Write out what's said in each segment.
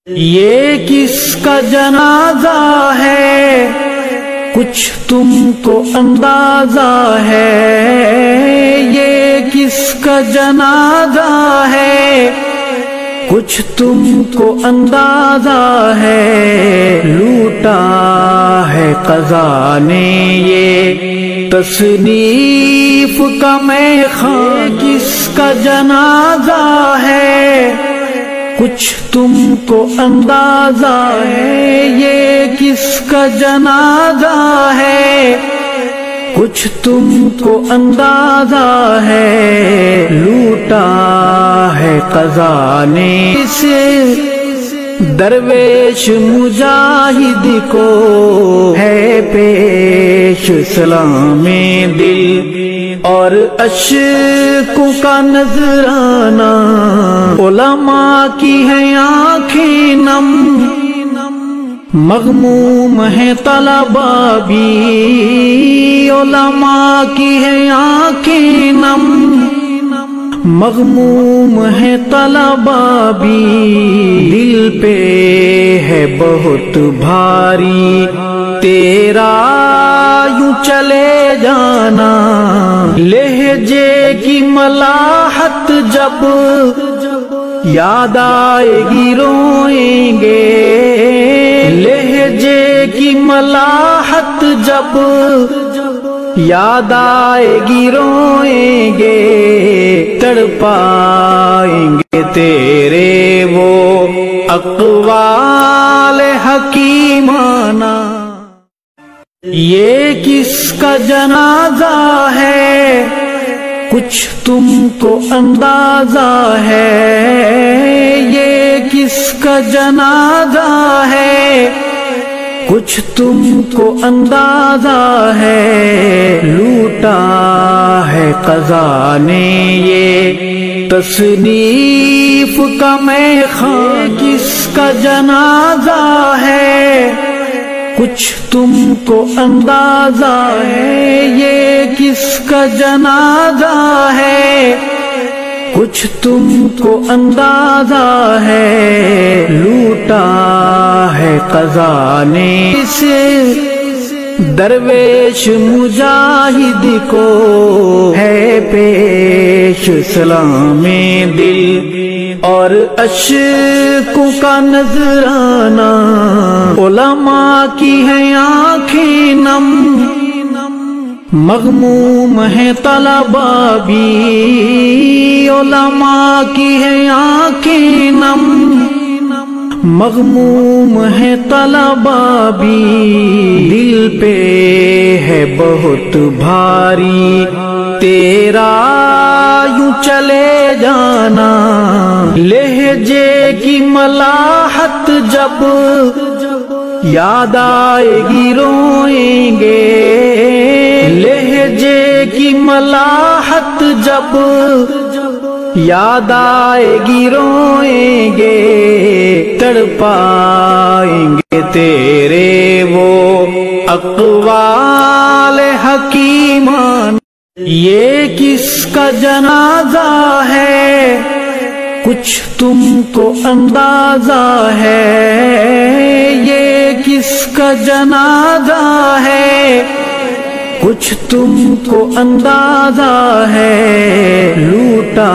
یہ کس کا جنازہ ہے کچھ تم کو اندازہ ہے، یہ کس کا جنازہ ہے کچھ تم کو اندازہ ہے، لوٹا ہے قضا نے یہ تصنیف کا میخواں، کس کا جنازہ ہے کچھ تم کو اندازہ ہے، یہ کس کا جنازہ ہے کچھ تم کو اندازہ ہے، لوٹا ہے قضا نے اس درویش مجاہد کو ہے پیش سلام دل اور اشکوں کا نذرانہ، علماء کی ہیں آنکھیں نم، مغموم ہے طلباء بھی، علماء کی ہیں آنکھیں نم، مغموم ہے طلباء بھی، دل پہ ہے بہت بھاری تیرا یوں چلے جانا، لہجے کی ملاحت جب یاد آئے گی روئیں گے، لہجے کی ملاحت جب یاد آئے گی روئیں گے، تڑپائیں گے تیرے وہ اقوال حکیمانہ، یہ کس کا جنازہ ہے کچھ تم کو اندازہ ہے، یہ کس کا جنازہ ہے کچھ تم کو اندازہ ہے، لوٹا ہے قضا نے یہ تصنیف کا میخواں، کس کا جنازہ ہے کچھ تم کو اندازہ ہے، یہ کس کا جنازہ ہے کچھ تم کو اندازہ ہے، لوٹا ہے قضا نے اس درویش مجاہد کو ہے پیش سلام دل اور اشکوں کا نذرانہ، علماء کی ہیں آنکھیں نم، مغموم ہے طلباء بھی، علماء کی ہیں آنکھیں نم، مغموم ہے طلباء بھی، دل پہ ہے بہت بھاری تیرا یوں چلے جانا، لہجے کی ملاحت جب یاد آئے گی روئیں گے، لہجے کی ملاحت جب یاد آئے گی روئیں گے، تڑپائیں گے تیرے وہ اقوال حکیمان، یہ کس کا جنازہ ہے کچھ تم کو اندازہ ہے، یہ کس کا جنازہ ہے کچھ تم کو اندازہ ہے، لوٹا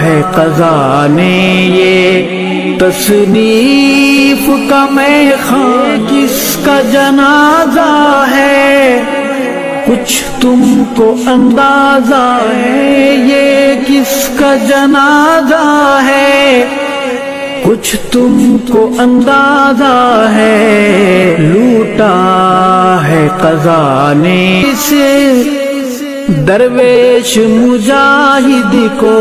ہے قضا نے یہ تصنیف کا میخواں، کس کا جنازہ ہے کچھ تم کو اندازہ ہے، یہ کس کا جنازہ ہے کچھ تم کو اندازہ ہے، لوٹا ہے قضا نے اس درویش مجاہد کو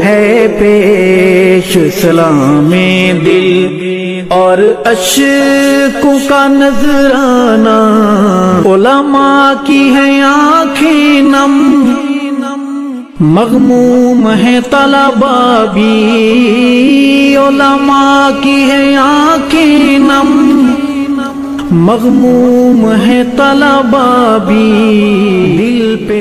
ہے پیش سلام دل اور اشکوں کا نذرانہ، علماء کی ہیں آنکھیں نم، مغموم ہے طلباء بھی، علماء کی ہیں آنکھیں نم، مغموم ہے طلباء بھی، دل پہ